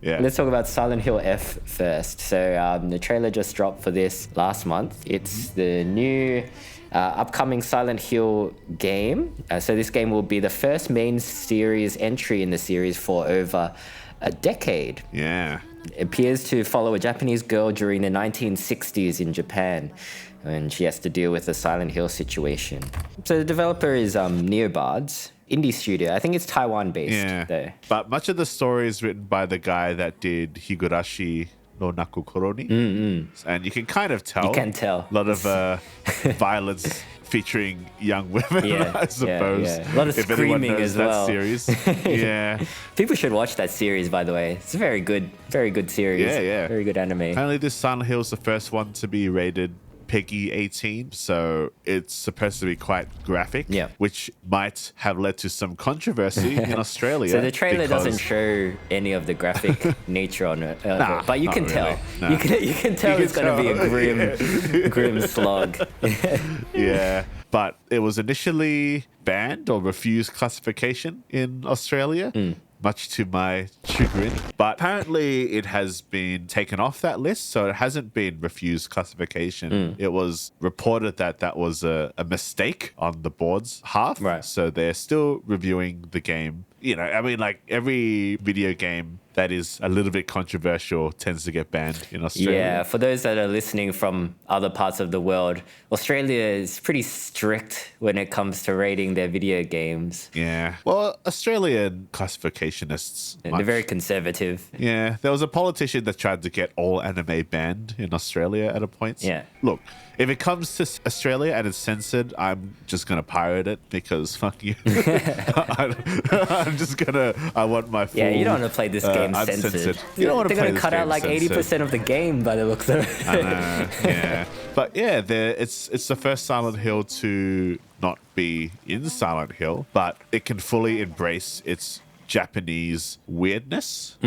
Yeah. Let's talk about Silent Hill F first. So the trailer just dropped for this last month. It's the new upcoming Silent Hill game. So this game will be the first main series entry in the series for over a decade. Yeah. It appears to follow a Japanese girl during the 1960s in Japan, and she has to deal with the Silent Hill situation. So the developer is Neobards, indie studio. I think it's Taiwan-based, though. But much of the story is written by the guy that did Higurashi no Naku Koroni. And you can kind of tell. You can tell. A lot of violence featuring young women, I suppose. Yeah. A lot of if anyone screaming knows as that well. series. Yeah. People should watch that series, by the way. It's a very good series. Yeah. Very good anime. Apparently this Silent Hill is the first one to be rated PEGI 18, so it's supposed to be quite graphic, which might have led to some controversy in Australia. So the trailer doesn't show any of the graphic nature on it, but you can tell. Really. You can tell it's going to be a grim slog. Yeah, but it was initially banned or refused classification in Australia. Much to my chagrin. But apparently it has been taken off that list, so it hasn't been refused classification. It was reported that that was a mistake on the board's half. Right. So they're still reviewing the game. You know, I mean, like every video game that is a little bit controversial tends to get banned in Australia. Yeah, for those that are listening from other parts of the world, Australia is pretty strict when it comes to rating their video games. Yeah. Well, Australian classificationists. They're very conservative. Yeah. There was a politician that tried to get all anime banned in Australia at a point. Yeah. Look, if it comes to Australia and it's censored, I'm just going to pirate it because fuck you. I'm just going to, I want my full... Yeah, you don't want to play this game censored. You don't want to They're play going to this cut out like game 80% of the game by the looks of it. I know, yeah. But yeah, it's the first Silent Hill to not be in Silent Hill, but it can fully embrace its Japanese weirdness,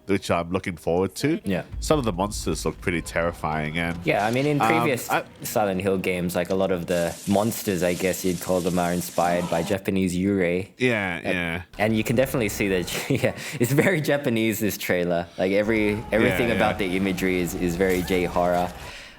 which I'm looking forward to. Yeah. Some of the monsters look pretty terrifying. And yeah, I mean, in previous Silent Hill games, like a lot of the monsters, I guess you'd call them, are inspired by Japanese yurei. Yeah. And you can definitely see that, it's very Japanese, this trailer. Like everything about the imagery is very J-horror.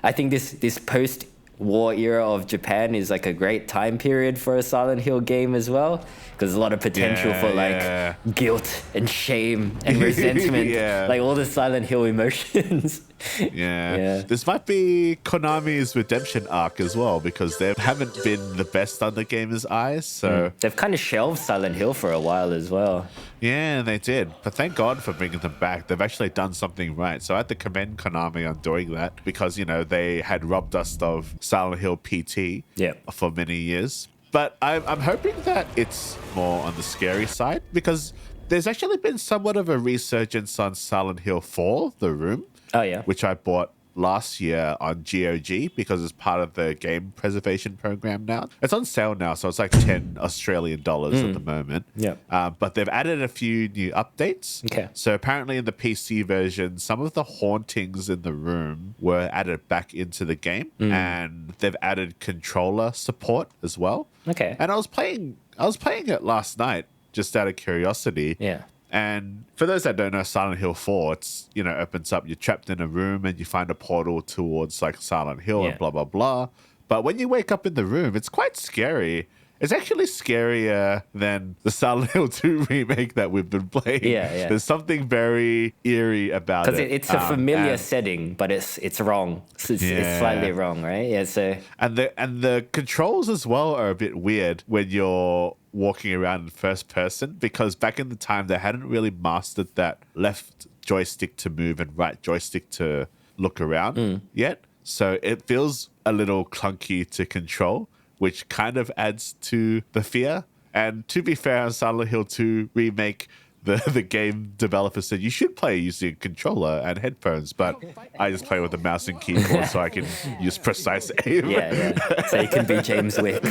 I think this post-war era of Japan is like a great time period for a Silent Hill game as well, because there's a lot of potential for like guilt and shame and resentment, like all the Silent Hill emotions. Yeah. This might be Konami's redemption arc as well, because they haven't been the best on the gamer's eyes. So they've kind of shelved Silent Hill for a while as well. Yeah, they did. But thank God for bringing them back. They've actually done something right. So I have to commend Konami on doing that, because, you know, they had robbed us of Silent Hill PT for many years. But I'm hoping that it's more on the scary side, because there's actually been somewhat of a resurgence on Silent Hill 4, The Room. Oh, yeah. Which I bought last year on GOG because it's part of the game preservation program now. It's on sale now, so it's like 10 Australian dollars at the moment. Yeah. But they've added a few new updates. Okay. So apparently in the PC version, some of the hauntings in the room were added back into the game, and they've added controller support as well. Okay. And I was playing it last night just out of curiosity. Yeah. And for those that don't know, Silent Hill 4, it's, you know, opens up, you're trapped in a room and you find a portal towards like Silent Hill and blah, blah, blah. But when you wake up in the room, it's quite scary. It's actually scarier than the Silent Hill 2 remake that we've been playing. Yeah. There's something very eerie about it. Because it's a familiar setting, but it's wrong. It's slightly wrong, right? Yeah. So and the controls as well are a bit weird when you're walking around in first person, because back in the time they hadn't really mastered that left joystick to move and right joystick to look around yet. So it feels a little clunky to control, which kind of adds to the fear. And to be fair, on Silent Hill 2 remake, the game developer said you should play using a controller and headphones, but I just play with the mouse and keyboard so I can use precise aim. Yeah. So you can be James Wick.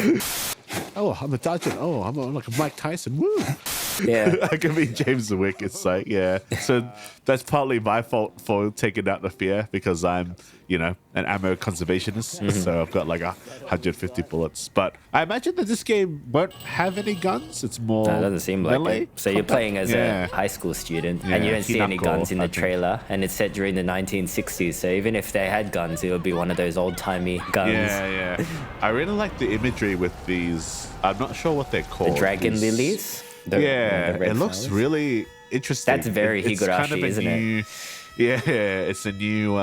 Oh, I'm a dodging. Oh, I'm like a Mike Tyson. Woo! Yeah. I can be James Wick. It's like, yeah. So that's partly my fault for taking out the fear because I'm, an ammo conservationist. So I've got like 150 bullets. But I imagine that this game won't have any guns. It's more No, it doesn't seem like melee it. So you're playing as Yeah. a high school student, Yeah, and you don't see any knuckle, guns in I the think. trailer, and it's set during the 1960s. So even if they had guns, it would be one of those old-timey guns. Yeah. I really like the imagery with these. I'm not sure what they're called. The dragon these- lilies. Yeah, the red it looks flowers. really interesting. That's very It's kind of Higurashi, a isn't it? new, Yeah, it's a new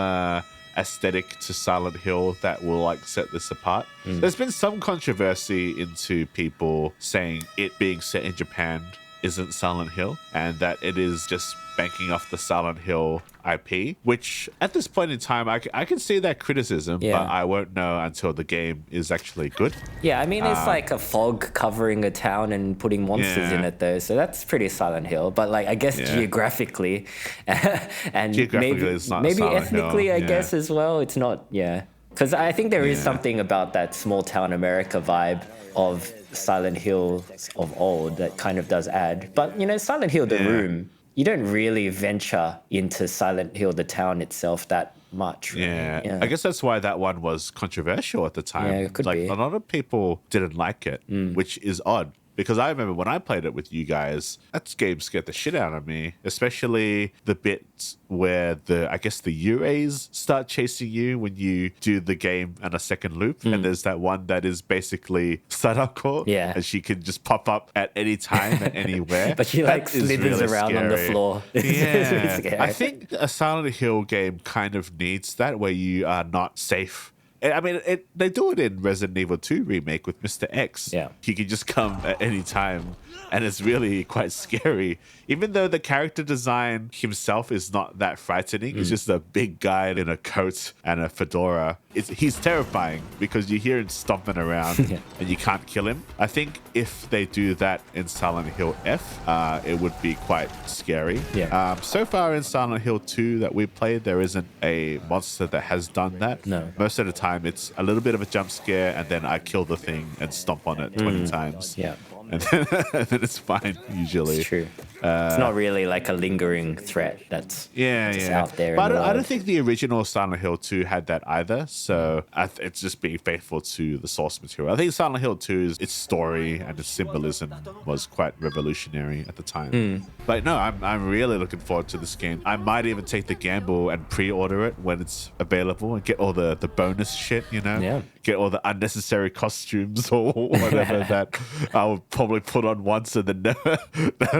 aesthetic to Silent Hill that will like set this apart. There's been some controversy into people saying it being set in Japan isn't Silent Hill and that it is just banking off the Silent Hill IP, which at this point in time, I can see that criticism, Yeah. but I won't know until the game is actually good. Yeah, I mean, it's like a fog covering a town and putting monsters Yeah. in it, though. So that's pretty Silent Hill. But like, I guess Yeah. geographically, and Geographically, it's not maybe Silent ethnically, Hill, I yeah. guess as well. It's not, yeah. Because I think there is Yeah. something about that small town America vibe of Silent Hill of old that kind of does add. But Silent Hill, the Yeah. room, you don't really venture into Silent Hill, the town itself, that much. Really. Yeah. I guess that's why that one was controversial at the time. Yeah, it could like be. a lot of people didn't like it, which is odd. Because I remember when I played it with you guys, that game scared the shit out of me. Especially the bits where the Ureis start chasing you when you do the game on a second loop. And there's that one that is basically Sadako. Yeah. And she can just pop up at any time and anywhere. But she That like is slithers really around on the scary. floor. It's really Yeah. scary. I think a Silent Hill game kind of needs that where you are not safe. I mean, they do it in Resident Evil 2 remake with Mr. X. Yeah. He can just come at any time, and it's really quite scary. Even though the character design himself is not that frightening, he's just a big guy in a coat and a fedora. He's terrifying because you hear him stomping around Yeah. and you can't kill him. I think if they do that in Silent Hill F, it would be quite scary. Yeah. So far in Silent Hill 2 that we played, there isn't a monster that has done that. No. Most of the time, it's a little bit of a jump scare, and then I kill the thing and stomp on it 20 times. Yeah. And then it's fine, usually. It's true. It's not really like a lingering threat that's just out there. But in the I don't world. think the original Silent Hill 2 had that either. So it's just being faithful to the source material. I think Silent Hill 2's its story and its symbolism was quite revolutionary at the time. But no, I'm really looking forward to this game. I might even take the gamble and pre-order it when it's available and get all the bonus shit, Yeah. Get all the unnecessary costumes or whatever that I would probably put on once and then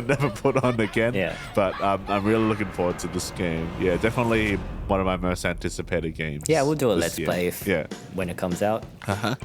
never put on again. Yeah. But I'm really looking forward to this game. Yeah, definitely one of my most anticipated games. Yeah, we'll do a this Let's year. Play Yeah. when it comes out. Uh-huh.